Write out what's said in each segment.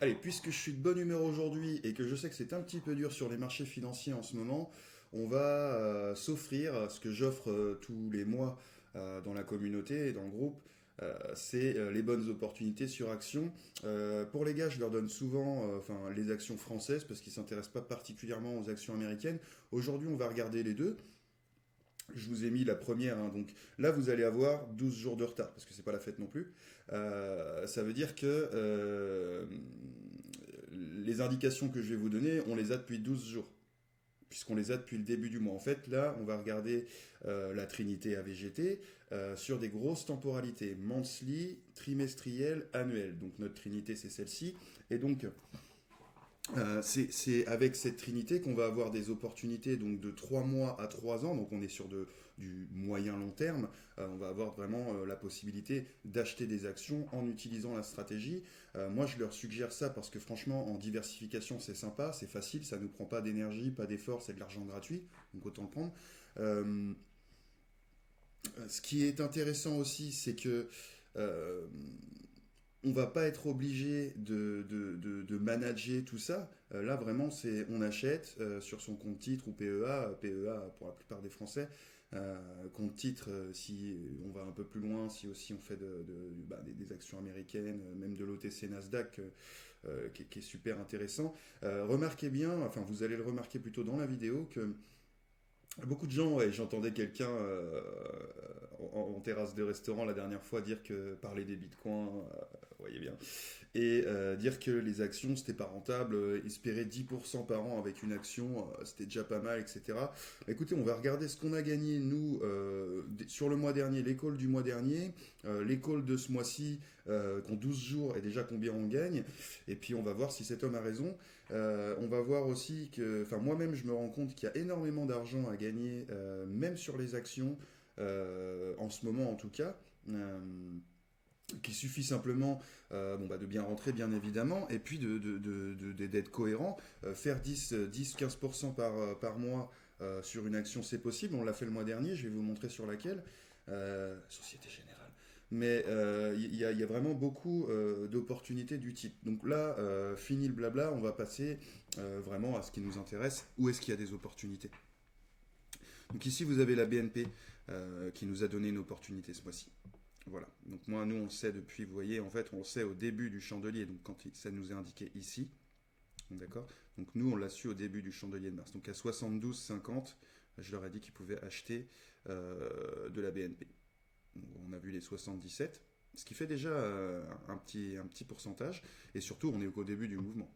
Allez, puisque je suis de bonne humeur aujourd'hui et que je sais que c'est un petit peu dur sur les marchés financiers en ce moment, on va s'offrir ce que j'offre tous les mois dans la communauté et dans le groupe. C'est les bonnes opportunités sur actions. Pour les gars, je leur donne souvent enfin, les actions françaises parce qu'ils ne s'intéressent pas particulièrement aux actions américaines. Aujourd'hui, on va regarder les deux. Je vous ai mis la première, hein, donc là vous allez avoir 12 jours de retard, parce que c'est pas la fête non plus. Ça veut dire que les indications que je vais vous donner, on les a depuis 12 jours, puisqu'on les a depuis le début du mois. En fait, là, on va regarder la Trinité AVGT sur des grosses temporalités, monthly, trimestriel, annuel. Donc notre Trinité, c'est celle-ci. Et donc, c'est avec cette trinité qu'on va avoir des opportunités donc de 3 mois à 3 ans, donc on est sur du moyen long terme. On va avoir vraiment la possibilité d'acheter des actions en utilisant la stratégie. Moi je leur suggère ça parce que franchement en diversification c'est sympa, c'est facile, ça ne nous prend pas d'énergie, pas d'effort, c'est de l'argent gratuit, donc autant le prendre. Euh, Ce qui est intéressant aussi c'est que euh, on va pas être obligé de manager tout ça. Là, vraiment, c'est on achète sur son compte titre ou PEA, PEA pour la plupart des Français. Compte titre, si on va un peu plus loin, si aussi on fait des actions américaines, même de l'OTC Nasdaq, qui est super intéressant. Remarquez bien, enfin vous allez le remarquer plutôt dans la vidéo, que beaucoup de gens, ouais, j'entendais quelqu'un en terrasse de restaurant la dernière fois dire que parler des bitcoins, vous voyez bien, et dire que les actions c'était pas rentable, espérer 10% par an avec une action c'était déjà pas mal, etc. Bah, écoutez, on va regarder ce qu'on a gagné nous sur le mois dernier, les calls du mois dernier, les calls de ce mois-ci qui ont 12 jours et déjà combien on gagne, et puis on va voir si cet homme a raison. On va voir aussi que, enfin moi-même je me rends compte qu'il y a énormément d'argent à gagner, même sur les actions, en ce moment en tout cas. Qu'il suffit simplement de bien rentrer bien évidemment et puis d'être cohérent. Faire 10-15% par mois sur une action c'est possible, on l'a fait le mois dernier, je vais vous montrer sur laquelle. Société Générale. Mais il y a vraiment beaucoup d'opportunités du type. Donc là, fini le blabla, on va passer vraiment à ce qui nous intéresse, où est-ce qu'il y a des opportunités. Donc ici vous avez la BNP qui nous a donné une opportunité ce mois-ci. Voilà. Donc moi, nous, on le sait depuis, vous voyez, en fait, on le sait au début du chandelier, donc quand ça nous est indiqué ici, d'accord. Donc nous, on l'a su au début du chandelier de mars. Donc à 72,50, je leur ai dit qu'ils pouvaient acheter de la BNP. Donc, on a vu les 77, ce qui fait déjà un petit pourcentage, et surtout, on est qu'au début du mouvement.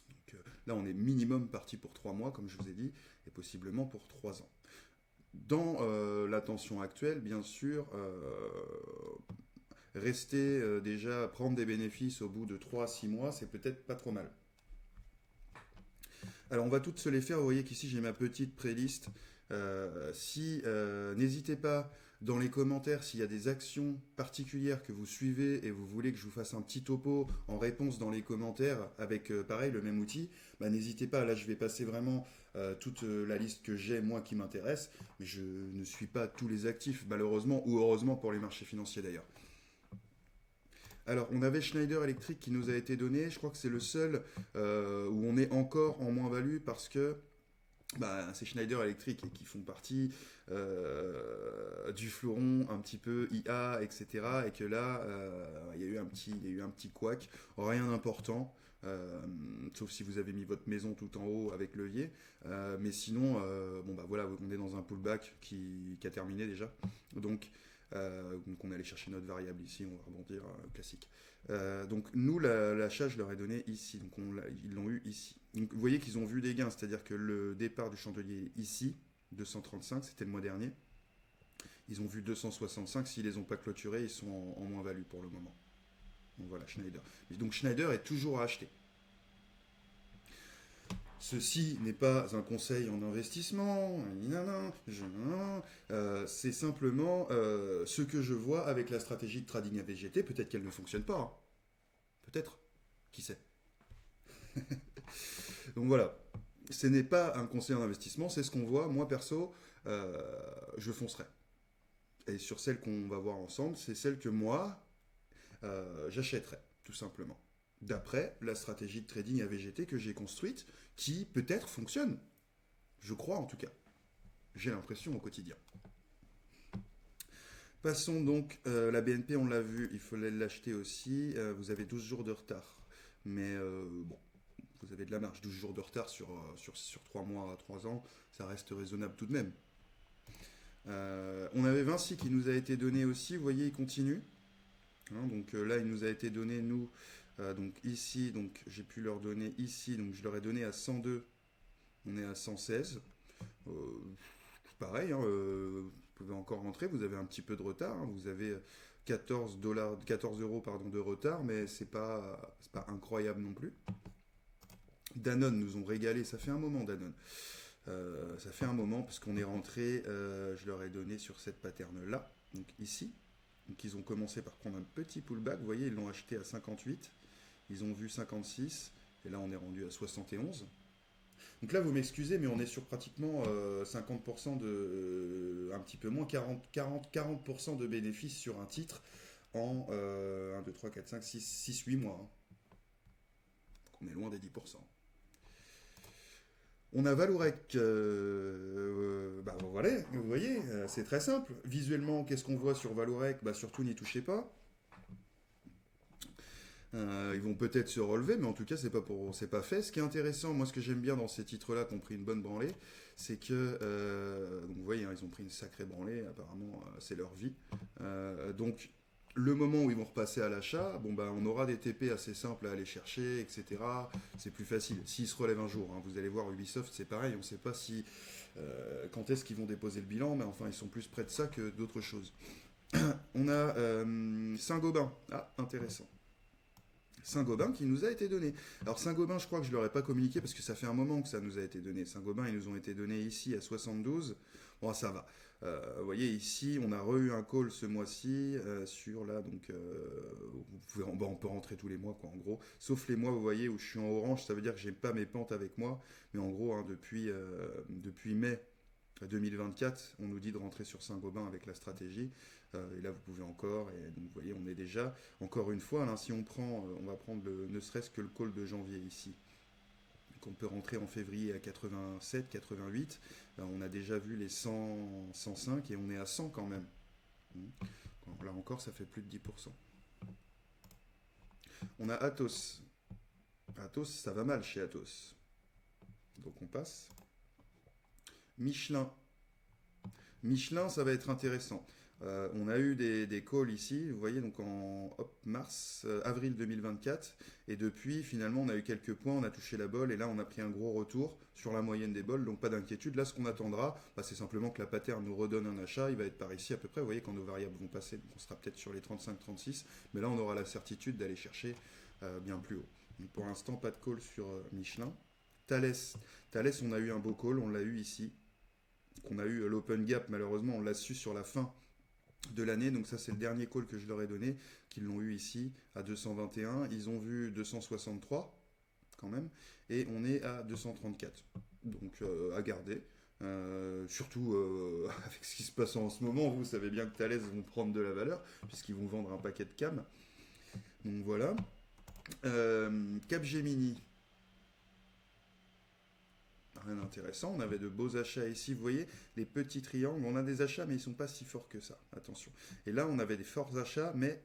Donc là, on est minimum parti pour 3 mois, comme je vous ai dit, et possiblement pour 3 ans. Dans la tension actuelle, bien sûr, rester déjà, prendre des bénéfices au bout de 3 à 6 mois, c'est peut-être pas trop mal. Alors on va toutes se les faire, vous voyez qu'ici j'ai ma petite playlist. N'hésitez pas dans les commentaires s'il y a des actions particulières que vous suivez et vous voulez que je vous fasse un petit topo en réponse dans les commentaires avec pareil le même outil, bah, n'hésitez pas, là je vais passer vraiment toute la liste que j'ai moi qui m'intéresse, mais je ne suis pas tous les actifs malheureusement ou heureusement pour les marchés financiers d'ailleurs. Alors, on avait Schneider Electric qui nous a été donné. Je crois que c'est le seul où on est encore en moins-value parce que c'est Schneider Electric et qui font partie du fleuron un petit peu IA, etc. Et cetera. Et que là, il y a eu un petit couac, rien d'important. Sauf si vous avez mis votre maison tout en haut avec levier. Mais sinon, voilà, on est dans un pullback qui a terminé déjà. Donc on est allé chercher notre variable ici, on va rebondir classique. Donc nous, l'achat, je leur ai donné ici, donc ils l'ont eu ici. Donc vous voyez qu'ils ont vu des gains, c'est-à-dire que le départ du chandelier ici, 235, c'était le mois dernier. Ils ont vu 265, s'ils les ont pas clôturés, ils sont en moins-value pour le moment. Donc voilà, Schneider. Donc Schneider est toujours à acheter. Ceci n'est pas un conseil en investissement, c'est simplement ce que je vois avec la stratégie de trading à VGT. Peut-être qu'elle ne fonctionne pas, hein. Peut-être, qui sait. Donc voilà, ce n'est pas un conseil en investissement, c'est ce qu'on voit. Moi perso, je foncerai. Et sur celle qu'on va voir ensemble, c'est celle que moi, j'achèterai, tout simplement. d'après la stratégie de trading à VGT que j'ai construite, qui peut-être fonctionne. Je crois en tout cas. J'ai l'impression au quotidien. Passons donc, la BNP, on l'a vu, il fallait l'acheter aussi. Vous avez 12 jours de retard. Mais bon, vous avez de la marge. 12 jours de retard sur 3 mois à 3 ans, ça reste raisonnable tout de même. On avait Vinci qui nous a été donné aussi, vous voyez, il continue. Hein, donc là, il nous a été donné, nous, donc ici, donc j'ai pu leur donner ici, donc je leur ai donné à 102, on est à 116. Euh, Pareil, hein, vous pouvez encore rentrer, vous avez un petit peu de retard, hein, vous avez 14 euros pardon, de retard, mais c'est pas incroyable non plus. Danone nous ont régalé, ça fait un moment Danone. Ça fait un moment parce qu'on est rentré, je leur ai donné sur cette pattern là, donc ici. Donc ils ont commencé par prendre un petit pullback, vous voyez, ils l'ont acheté à 58, ils ont vu 56, et là on est rendu à 71. Donc là vous m'excusez, mais on est sur pratiquement 50% un petit peu moins, 40% de bénéfices sur un titre en 1, 2, 3, 4, 5, 6, 8 mois. Hein. Donc on est loin des 10%. On a Valorec, bah voilà, vous voyez, c'est très simple. Visuellement, qu'est-ce qu'on voit sur Valorec? Bah surtout n'y touchez pas. Ils vont peut-être se relever, mais en tout cas, c'est pas fait. Ce qui est intéressant, moi, ce que j'aime bien dans ces titres-là, qui ont pris une bonne branlée, c'est que, donc vous voyez, hein, ils ont pris une sacrée branlée. Apparemment, c'est leur vie. Donc, le moment où ils vont repasser à l'achat, bon bah, on aura des TP assez simples à aller chercher, etc. C'est plus facile. S'ils se relèvent un jour, hein, vous allez voir Ubisoft, c'est pareil. On ne sait pas si quand est-ce qu'ils vont déposer le bilan, mais enfin, ils sont plus près de ça que d'autres choses. On a Saint-Gobain. Ah, intéressant. Saint-Gobain qui nous a été donné. Alors Saint-Gobain, je crois que je ne leur ai pas communiqué parce que ça fait un moment que ça nous a été donné. Saint-Gobain, ils nous ont été donnés ici à 72. Bon, ça va. Vous voyez, ici, on a eu un call ce mois-ci sur là, donc on peut rentrer tous les mois, quoi, en gros. Sauf les mois, vous voyez, où je suis en orange, ça veut dire que j'ai pas mes pentes avec moi. Mais en gros, hein, depuis mai 2024, on nous dit de rentrer sur Saint-Gobain avec la stratégie. Et là, vous pouvez encore. Et donc, vous voyez, on est déjà, encore une fois, là, si on prend, on va prendre ne serait-ce que le call de janvier ici. Donc, on peut rentrer en février à 87, 88. On a déjà vu les 100, 105 et on est à 100 quand même. Donc, là encore, ça fait plus de 10%. On a Atos. Atos, ça va mal chez Atos. Donc, on passe. Michelin. Michelin, ça va être intéressant. On a eu des calls ici, vous voyez, donc en avril 2024, et depuis, finalement, on a eu quelques points, on a touché la bolle, et là, on a pris un gros retour sur la moyenne des bols, donc pas d'inquiétude. Là, ce qu'on attendra, bah, c'est simplement que la pattern nous redonne un achat, il va être par ici à peu près, vous voyez, quand nos variables vont passer, donc on sera peut-être sur les 35-36, mais là, on aura la certitude d'aller chercher bien plus haut. Donc pour l'instant, pas de call sur Michelin. Thales, on a eu un beau call, on l'a eu ici. On a eu l'open gap, malheureusement, on l'a su sur la fin de l'année. Donc ça, c'est le dernier call que je leur ai donné, qu'ils l'ont eu ici à 221. Ils ont vu 263 quand même, et on est à 234. Donc à garder. Surtout avec ce qui se passe en ce moment, vous savez bien que Thales vont prendre de la valeur, puisqu'ils vont vendre un paquet de cam. Donc voilà. Capgemini, rien d'intéressant. On avait de beaux achats ici, vous voyez, les petits triangles. On a des achats, mais ils ne sont pas si forts que ça. Attention. Et là, on avait des forts achats, mais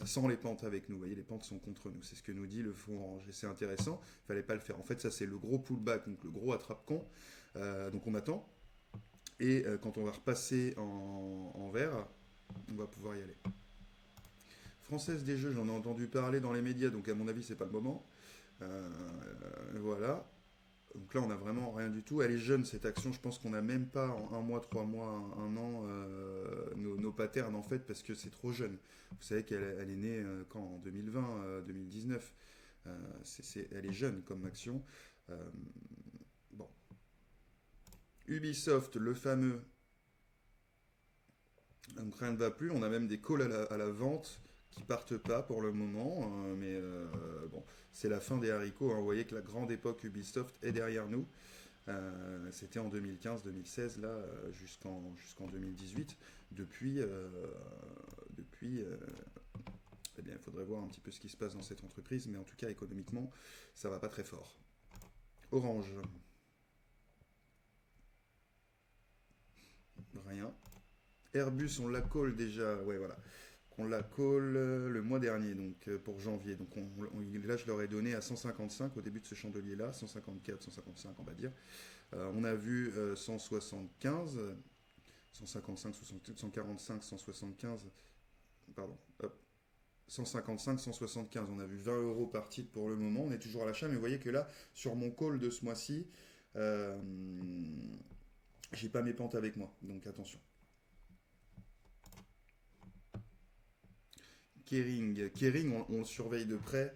sans les pentes avec nous. Vous voyez, les pentes sont contre nous. C'est ce que nous dit le fonds orange. Et c'est intéressant. Il ne fallait pas le faire. En fait, ça, c'est le gros pullback, donc le gros attrape-con. Donc on attend. Et quand on va repasser en vert, on va pouvoir y aller. Française des jeux, j'en ai entendu parler dans les médias, donc à mon avis, c'est pas le moment. Voilà. Donc là, on n'a vraiment rien du tout. Elle est jeune, cette action. Je pense qu'on n'a même pas en un mois, 3 mois, un an nos patterns, en fait, parce que c'est trop jeune. Vous savez qu'elle est née quand en 2020, 2019. Elle est jeune comme action. Bon. Ubisoft, le fameux. Donc rien ne va plus. On a même des calls à la vente qui partent pas pour le moment, mais bon, c'est la fin des haricots. Hein. Vous voyez que la grande époque Ubisoft est derrière nous. C'était en 2015-2016, là, jusqu'en 2018. Depuis Eh bien, il faudrait voir un petit peu ce qui se passe dans cette entreprise, mais en tout cas, économiquement, ça va pas très fort. Orange, rien. Airbus, on la colle déjà, ouais, voilà. On la colle le mois dernier, donc pour janvier. Donc là, je leur ai donné à 155 au début de ce chandelier-là, 154, 155, on va dire. On a vu 175, 155, 145, 175, pardon, hop, 155, 175. On a vu 20 euros par titre pour le moment. On est toujours à l'achat, mais vous voyez que là, sur mon call de ce mois-ci, euh, j'ai pas mes pentes avec moi, donc attention. Kering, on le surveille de près.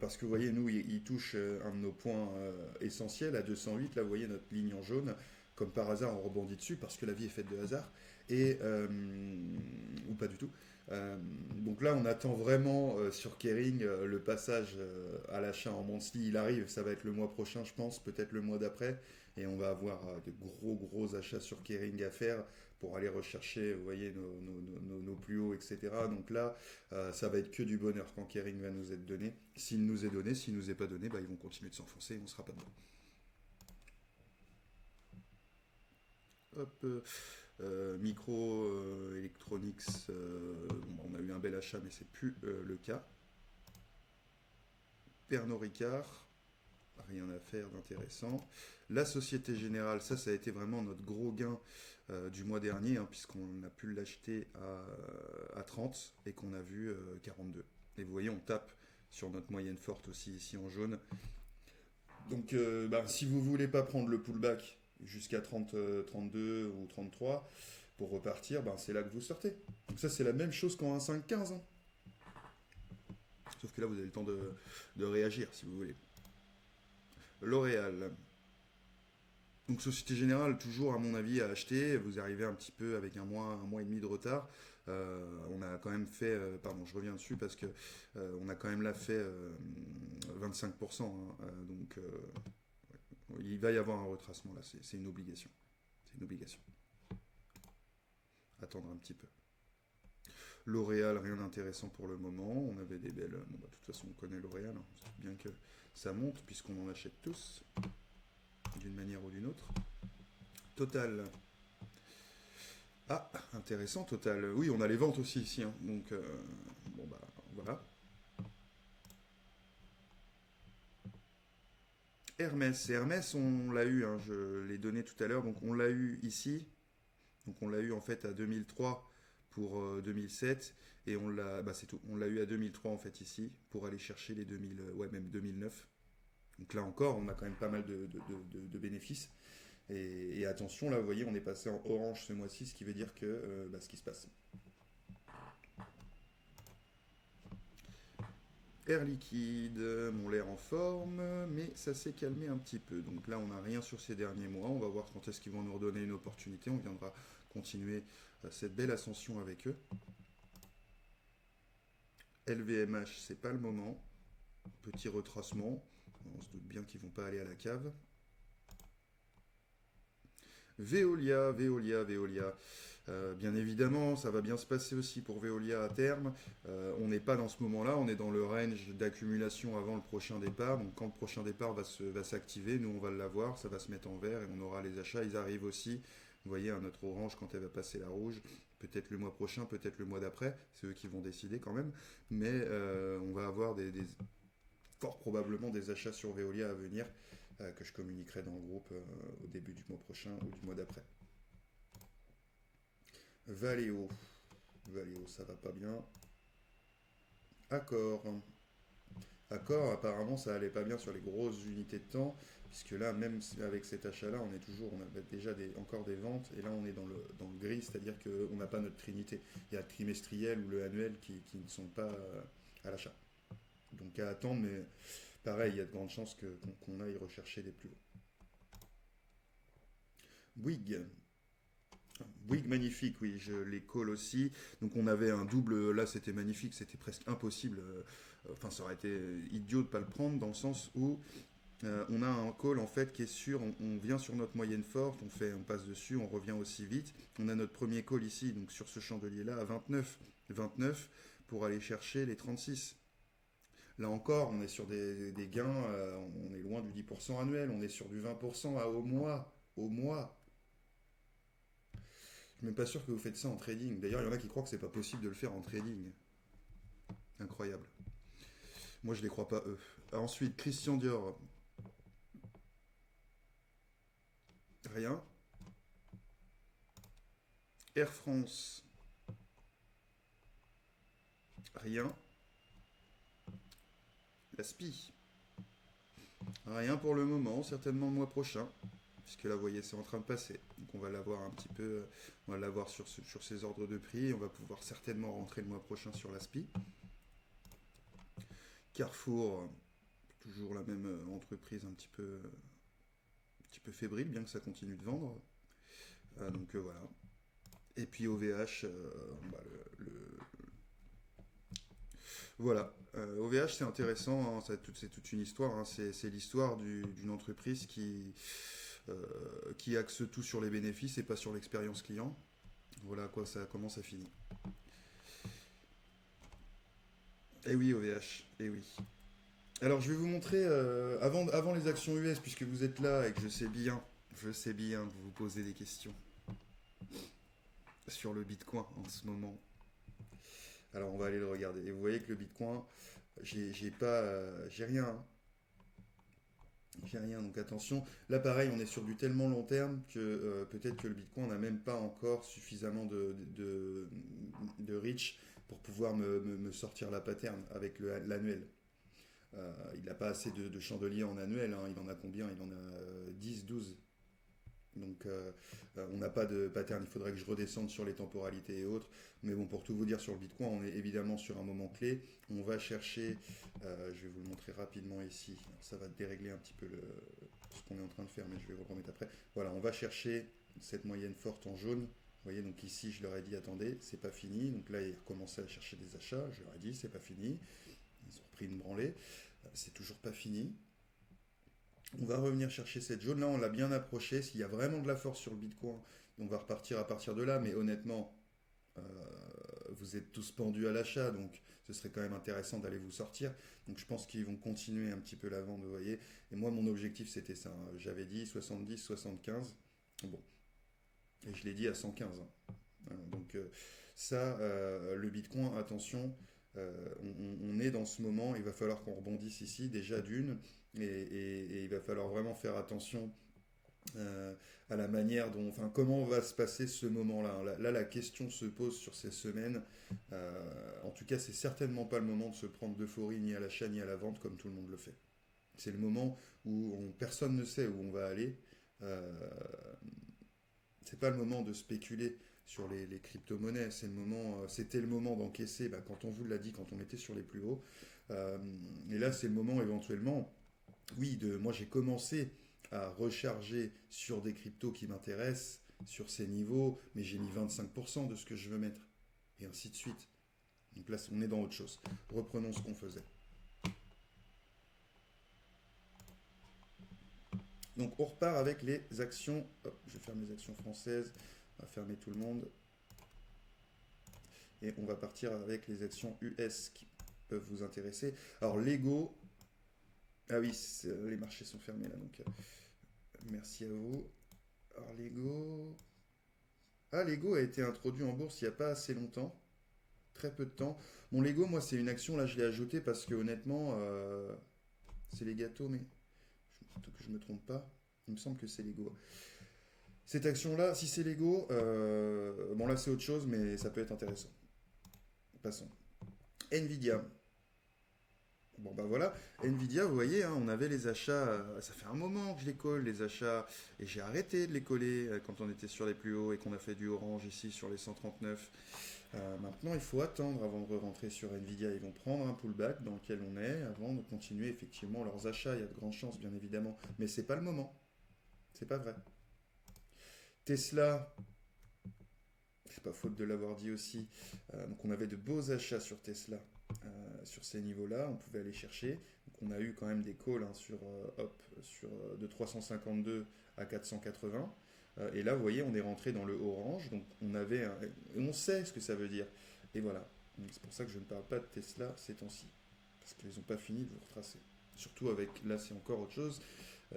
Parce que vous voyez, nous, il touche un de nos points essentiels à 208. Là, vous voyez notre ligne en jaune. Comme par hasard, on rebondit dessus parce que la vie est faite de hasard. Et, ou pas du tout. Donc là, on attend vraiment sur Kering le passage à l'achat en monthly. Il arrive, ça va être le mois prochain, je pense, peut-être le mois d'après. Et on va avoir de gros achats sur Kering à faire pour aller rechercher, vous voyez, nos plus hauts, etc. Donc là, ça va être que du bonheur quand Kering va nous être donné. S'il nous est donné, s'il nous est pas donné, bah, ils vont continuer de s'enfoncer et on sera pas dedans. Hop, Micro Electronics, bon, on a eu un bel achat, mais c'est plus le cas. Pernod Ricard, rien à faire d'intéressant. La Société Générale, ça a été vraiment notre gros gain du mois dernier, hein, puisqu'on a pu l'acheter à 30 et qu'on a vu 42. Et vous voyez, on tape sur notre moyenne forte aussi ici en jaune. Donc, si vous voulez pas prendre le pullback jusqu'à 30, 32 ou 33 pour repartir, c'est là que vous sortez. Donc ça, c'est la même chose qu'en 1,5-15. Hein. Sauf que là, vous avez le temps de réagir, si vous voulez. L'Oréal. Donc Société Générale, toujours à mon avis à acheter. Vous arrivez un petit peu avec un mois et demi de retard. On a quand même fait, pardon, je reviens dessus parce que on a quand même là fait 25%. Hein, donc il va y avoir un retracement là. C'est une obligation. C'est une obligation. Attendre un petit peu. L'Oréal, rien d'intéressant pour le moment. On avait des belles. Bon, de toute façon, on connaît L'Oréal. Hein. C'est bien que ça monte puisqu'on en achète tous d'une manière ou d'une autre. Total. Ah, intéressant, Total. Oui, on a les ventes aussi ici. Hein. Donc, bon, voilà. Hermès, on l'a eu. Hein, je l'ai donné tout à l'heure. Donc, on l'a eu ici. Donc, on l'a eu en fait à 2003 pour 2007. Et on l'a. C'est tout. On l'a eu à 2003 en fait ici pour aller chercher les 2000. Ouais, même 2009. Donc là encore, on a quand même pas mal de bénéfices. Et attention, là, vous voyez, on est passé en orange ce mois-ci, ce qui veut dire que ce qui se passe. Air liquide, mon l'air en forme, mais ça s'est calmé un petit peu. Donc là, on n'a rien sur ces derniers mois. On va voir quand est-ce qu'ils vont nous redonner une opportunité. On viendra continuer cette belle ascension avec eux. LVMH, c'est pas le moment. Petit retracement. On se doute bien qu'ils vont pas aller à la cave. Veolia. Bien évidemment, ça va bien se passer aussi pour Veolia à terme. On n'est pas dans ce moment-là, on est dans le range d'accumulation avant le prochain départ. Donc quand le prochain départ va s'activer, nous on va l'avoir, ça va se mettre en vert et on aura les achats. Ils arrivent aussi, vous voyez, à notre orange quand elle va passer la rouge. Peut-être le mois prochain, peut-être le mois d'après. C'est eux qui vont décider quand même. Mais on va avoir fort probablement des achats sur Veolia à venir que je communiquerai dans le groupe au début du mois prochain ou du mois d'après. Valeo, ça va pas bien. Accord. Accord, apparemment ça allait pas bien sur les grosses unités de temps, puisque là, même avec cet achat-là, on a déjà encore des ventes, et là on est dans le gris, c'est-à-dire qu'on n'a pas notre trinité. Il y a le trimestriel ou le annuel qui ne sont pas à l'achat. Donc à attendre, mais pareil, il y a de grandes chances qu'on aille rechercher des plus hauts. Bouygues. Bouygues magnifique, oui, je les colle aussi. Donc on avait un double, là c'était magnifique, c'était presque impossible. Enfin, ça aurait été idiot de ne pas le prendre dans le sens où on a un call en fait qui est sûr, on vient sur notre moyenne forte, on passe dessus, on revient aussi vite. On a notre premier call ici, donc sur ce chandelier là à 29 pour aller chercher les 36. Là encore, on est sur des gains, on est loin du 10% annuel, on est sur du 20% au mois. Au mois. Je suis même pas sûr que vous faites ça en trading. D'ailleurs, il y en a qui croient que c'est pas possible de le faire en trading. Incroyable. Moi, je les crois pas, eux. Ensuite, Christian Dior. Rien. Air France. Rien. La SPI. Rien pour le moment, certainement le mois prochain. Puisque là, vous voyez, c'est en train de passer. Donc on va l'avoir un petit peu, on va l'avoir sur ces ordres de prix. On va pouvoir certainement rentrer le mois prochain sur la SPI. Carrefour, toujours la même entreprise un petit peu fébrile, bien que ça continue de vendre. Donc voilà. Et puis OVH, bah, voilà. OVH, c'est intéressant, hein, c'est toute une histoire. Hein, c'est l'histoire d'une entreprise qui axe tout sur les bénéfices et pas sur l'expérience client. Voilà à quoi comment ça finit. Eh oui, OVH, eh oui. Alors, je vais vous montrer, avant les actions US, puisque vous êtes là et que je sais bien que vous vous posez des questions sur le Bitcoin en ce moment. Alors, on va aller le regarder. Et vous voyez que le Bitcoin, j'ai pas, j'ai rien, hein. J'ai rien, donc attention. Là, pareil, on est sur du tellement long terme que peut-être que le Bitcoin n'a même pas encore suffisamment de reach pour pouvoir me sortir la pattern avec l'annuel. Il n'a pas assez de chandeliers en annuel, hein. Il en a combien? Il en a 10, 12. Donc on n'a pas de pattern, il faudrait que je redescende sur les temporalités et autres. Mais bon, pour tout vous dire sur le Bitcoin, on est évidemment sur un moment clé. On va chercher, je vais vous le montrer rapidement ici. Alors, ça va dérégler un petit peu ce qu'on est en train de faire, mais je vais vous le remettre après. Voilà, on va chercher cette moyenne forte en jaune. Vous voyez, donc ici, je leur ai dit, attendez, c'est pas fini. Donc là, ils recommençaient à chercher des achats. Je leur ai dit, c'est pas fini. Ils ont repris une branlée. C'est toujours pas fini. On va revenir chercher cette jaune. Là, on l'a bien approché. S'il y a vraiment de la force sur le Bitcoin, on va repartir à partir de là. Mais honnêtement, euh, vous êtes tous pendus à l'achat, donc ce serait quand même intéressant d'aller vous sortir. Donc je pense qu'ils vont continuer un petit peu la vente, vous voyez. Et moi, mon objectif, c'était ça, hein. J'avais dit 70, 75. Bon, et je l'ai dit à 115, hein. Donc ça, le Bitcoin, attention, on est dans ce moment, il va falloir qu'on rebondisse ici, déjà d'une, et il va falloir vraiment faire attention à la manière dont, enfin, comment va se passer ce moment-là. Là, la question se pose sur ces semaines. En tout cas, c'est certainement pas le moment de se prendre d'euphorie ni à l'achat ni à la vente comme tout le monde le fait. C'est le moment où personne ne sait où on va aller. Euh, c'est pas le moment de spéculer sur les crypto-monnaies. C'était le moment d'encaisser. Bah, quand on vous l'a dit, quand on était sur les plus hauts. Et là, c'est le moment éventuellement. Oui, moi j'ai commencé à recharger sur des cryptos qui m'intéressent, sur ces niveaux, mais j'ai mis 25% de ce que je veux mettre. Et ainsi de suite. Donc là, on est dans autre chose. Reprenons ce qu'on faisait. Donc on repart avec les actions. Hop, je ferme les actions françaises. On va fermer tout le monde. Et on va partir avec les actions US qui peuvent vous intéresser. Alors Lego. Ah oui, les marchés sont fermés là, donc merci à vous. Alors Lego. Ah, Lego a été introduit en bourse il n'y a pas assez longtemps. Très peu de temps. Mon Lego, moi, c'est une action, là, je l'ai ajoutée parce que honnêtement, c'est les gâteaux, mais que je me trompe pas. Il me semble que c'est Lego. Cette action-là, si c'est Lego, bon là c'est autre chose, mais ça peut être intéressant. Passons. Nvidia. Bon bah voilà, Nvidia, vous voyez, hein, on avait les achats, ça fait un moment que je les colle, les achats, et j'ai arrêté de les coller quand on était sur les plus hauts et qu'on a fait du orange ici sur les 139. Maintenant, il faut attendre avant de rentrer sur Nvidia. Ils vont prendre un pullback dans lequel on est avant de continuer effectivement leurs achats. Il y a de grandes chances, bien évidemment, mais c'est pas le moment. C'est pas vrai. Tesla, c'est pas faute de l'avoir dit aussi. Donc on avait de beaux achats sur Tesla. Sur ces niveaux-là, on pouvait aller chercher. Donc on a eu quand même des calls, hein, de 352 à 480. Et là, vous voyez, on est rentré dans le orange. Donc on sait ce que ça veut dire. Et voilà. Donc, c'est pour ça que je ne parle pas de Tesla ces temps-ci. Parce qu'ils n'ont pas fini de vous retracer. Surtout avec, là c'est encore autre chose.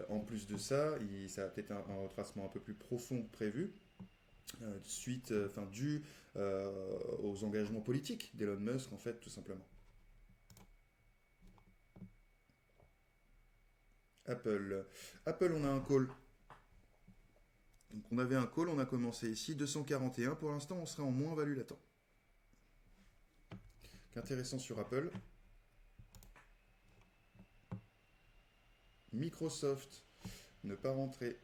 En plus de ça, ça a peut-être un retracement un peu plus profond que prévu, dû aux engagements politiques d'Elon Musk, en fait, tout simplement. Apple. Apple, on a un call. Donc on avait un call, on a commencé ici, 241. Pour l'instant, on sera en moins-value latent. Intéressant sur Apple. Microsoft, ne pas rentrer.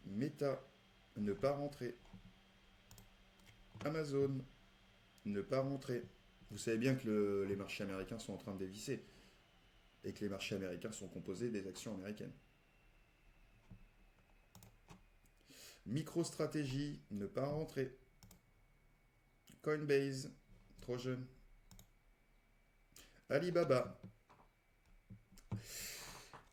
Meta, ne pas rentrer. Amazon, ne pas rentrer. Vous savez bien que les marchés américains sont en train de dévisser et que les marchés américains sont composés des actions américaines. MicroStratégie, ne pas rentrer. Coinbase, trop jeune. Alibaba.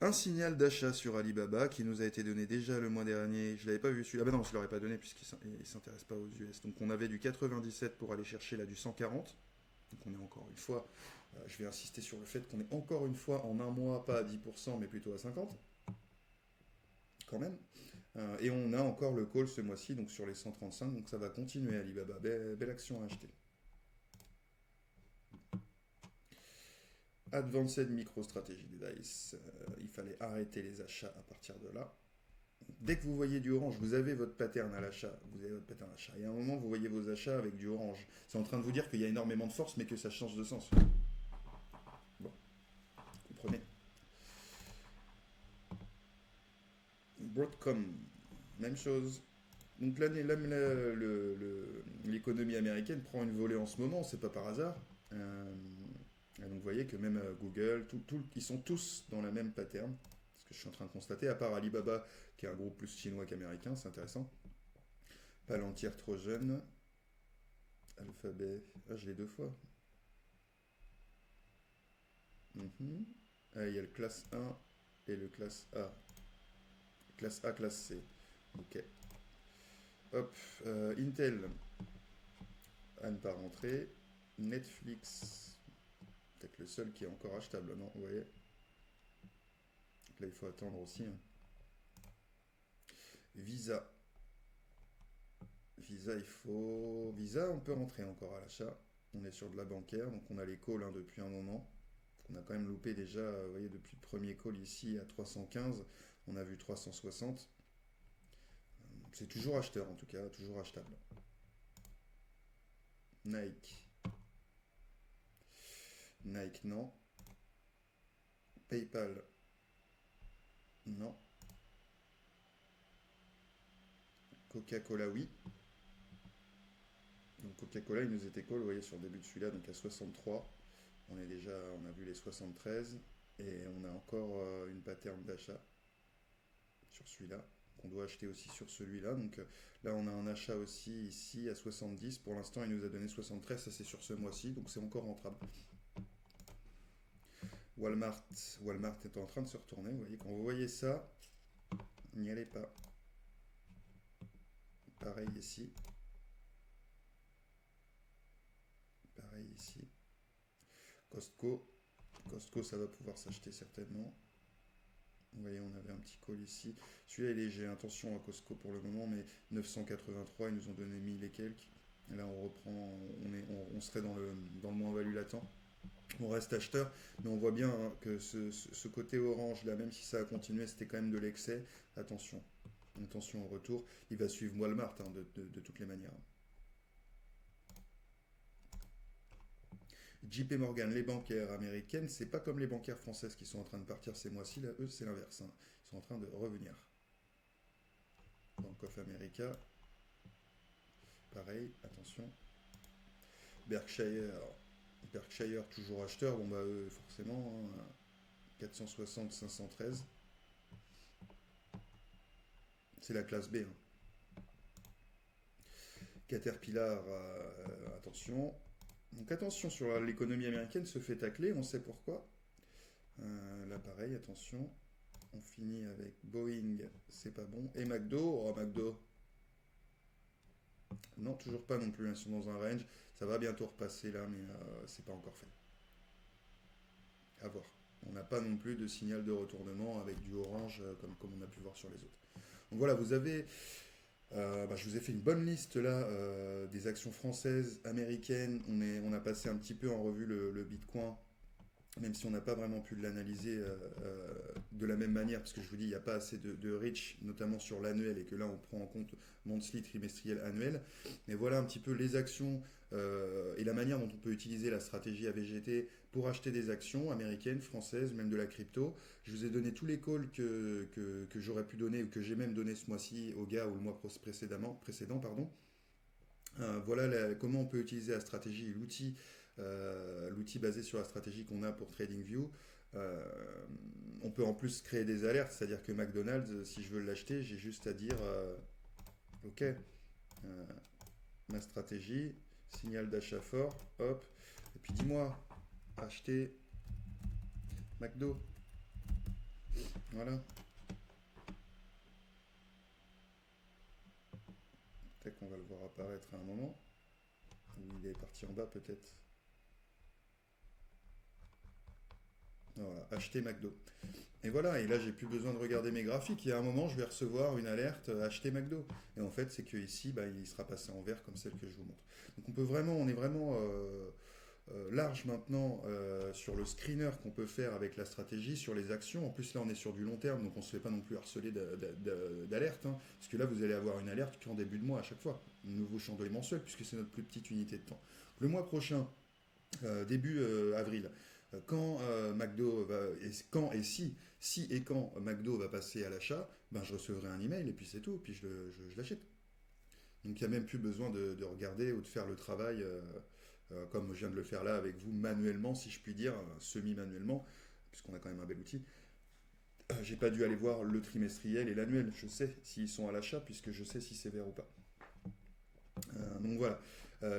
Un signal d'achat sur Alibaba qui nous a été donné déjà le mois dernier. Je ne l'avais pas vu celui-là. Ah ben non, je ne l'aurais pas donné puisqu'il ne s'intéresse pas aux US. Donc on avait du 97 pour aller chercher là du 140. Donc on est encore une fois, je vais insister sur le fait qu'on est encore une fois en un mois, pas à 10%, mais plutôt à 50%. Quand même. Et on a encore le call ce mois-ci, donc sur les 135, donc ça va continuer Alibaba. Belle action à acheter. Advanced MicroStrategy Device. Il fallait arrêter les achats à partir de là. Dès que vous voyez du orange, vous avez votre pattern à l'achat. Vous avez votre pattern à l'achat. Et à un moment, vous voyez vos achats avec du orange. C'est en train de vous dire qu'il y a énormément de force, mais que ça change de sens. Bon, vous comprenez. Broadcom, même chose. Donc l'économie américaine prend une volée en ce moment, c'est pas par hasard. Et donc vous voyez que même Google, ils sont tous dans la même pattern. Ce que je suis en train de constater, à part Alibaba, qui est un groupe plus chinois qu'américain, c'est intéressant. Palantir trop jeune. Alphabet, je l'ai deux fois. Ah, il y a le classe 1 et le classe A. Classe A, classe C. Ok. Hop, Intel, à ne pas rentrer. Netflix, peut-être le seul qui est encore achetable, non, vous voyez. Là, il faut attendre aussi. Hein. Visa. Visa, on peut rentrer encore à l'achat. On est sur de la bancaire, donc on a les calls depuis un moment. On a quand même loupé déjà, vous voyez, depuis le premier call ici à 315, on a vu 360. C'est toujours acheteur en tout cas, toujours achetable. Nike. Nike, non. PayPal, non. Coca-Cola, oui. Donc Coca-Cola, il nous était call, vous voyez, sur le début de celui-là, donc à 63. On a vu les 73. Et on a encore une pattern d'achat sur celui-là. On doit acheter aussi sur celui-là. Donc là, on a un achat aussi ici à 70. Pour l'instant, il nous a donné 73. Ça, c'est sur ce mois-ci. Donc c'est encore rentrable. Walmart est en train de se retourner. Vous voyez, quand vous voyez ça, n'y allez pas. Pareil ici. Pareil ici. Costco, ça va pouvoir s'acheter certainement. Vous voyez, on avait un petit call ici. Celui-là est léger. Attention à Costco pour le moment, mais 983, ils nous ont donné 1000 et quelques. Et là, on reprend, on serait dans le moins-value latent. On reste acheteur, mais on voit bien hein, que ce côté orange là, même si ça a continué, c'était quand même de l'excès. Attention au retour. Il va suivre Walmart hein, de toutes les manières. JP Morgan, les bancaires américaines, c'est pas comme les bancaires françaises qui sont en train de partir ces mois-ci, là, eux c'est l'inverse, hein. Ils sont en train de revenir. Bank of America, pareil, attention. Berkshire toujours acheteur, bon bah eux forcément, hein, 460, 513. C'est la classe B. Hein. Caterpillar, attention. Donc attention sur l'économie américaine se fait tacler, on sait pourquoi. Là pareil, attention. On finit avec Boeing, c'est pas bon. Et McDo, Non, toujours pas non plus. Ils sont dans un range. Ça va bientôt repasser là, mais c'est pas encore fait. À voir. On n'a pas non plus de signal de retournement avec du orange comme on a pu voir sur les autres. Donc voilà, vous avez je vous ai fait une bonne liste là des actions françaises, américaines. On a passé un petit peu en revue le Bitcoin, même si on n'a pas vraiment pu l'analyser de la même manière, parce que je vous dis, il n'y a pas assez de reach, notamment sur l'annuel, et que là on prend en compte monthly, trimestriel, annuel. Mais voilà un petit peu les actions et la manière dont on peut utiliser la stratégie AVGT pour acheter des actions américaines, françaises, même de la crypto. Je vous ai donné tous les calls que j'aurais pu donner, ou que j'ai même donné ce mois-ci au gars ou le mois précédent, pardon. Voilà comment on peut utiliser la stratégie, l'outil basé sur la stratégie qu'on a pour TradingView. Euh, on peut en plus créer des alertes, c'est-à-dire que McDonald's, si je veux l'acheter, j'ai juste à dire OK, ma stratégie, signal d'achat fort, hop, et puis dis-moi, acheter McDo. Voilà, peut-être qu'on va le voir apparaître à un moment. Il est parti en bas peut-être. Voilà, acheter McDo. Et voilà, et là j'ai plus besoin de regarder mes graphiques. Il y a un moment, je vais recevoir une alerte acheter McDo. Et en fait, c'est que ici, il sera passé en vert comme celle que je vous montre. Donc on est vraiment large maintenant sur le screener qu'on peut faire avec la stratégie, sur les actions. En plus, là, on est sur du long terme, donc on ne se fait pas non plus harceler d'alerte. Hein, parce que là, vous allez avoir une alerte qu'en début de mois à chaque fois. Un nouveau chandelier mensuel, puisque c'est notre plus petite unité de temps. Le mois prochain, début avril, quand McDo va, et quand et si et quand McDo va passer à l'achat, je recevrai un email et puis c'est tout, puis je l'achète. Donc il n'y a même plus besoin de regarder ou de faire le travail comme je viens de le faire là avec vous manuellement, si je puis dire, semi-manuellement, puisqu'on a quand même un bel outil. J'ai pas dû aller voir le trimestriel et l'annuel, je sais s'ils sont à l'achat puisque je sais si c'est vert ou pas. Donc voilà.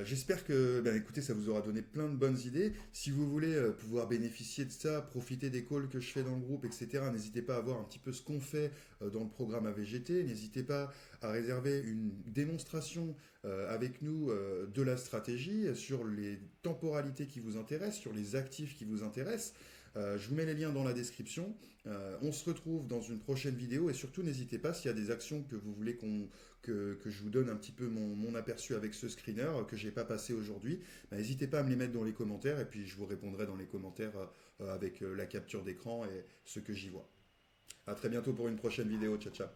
J'espère que, écoutez, ça vous aura donné plein de bonnes idées. Si vous voulez pouvoir bénéficier de ça, profiter des calls que je fais dans le groupe, etc., n'hésitez pas à voir un petit peu ce qu'on fait dans le programme AVGT. N'hésitez pas à réserver une démonstration avec nous de la stratégie, sur les temporalités qui vous intéressent, sur les actifs qui vous intéressent. Je vous mets les liens dans la description. On se retrouve dans une prochaine vidéo et surtout n'hésitez pas s'il y a des actions que vous voulez que je vous donne un petit peu mon aperçu avec ce screener que j'ai pas passé aujourd'hui. N'hésitez pas à me les mettre dans les commentaires et puis je vous répondrai dans les commentaires avec la capture d'écran et ce que j'y vois. À très bientôt pour une prochaine vidéo. Ciao ciao.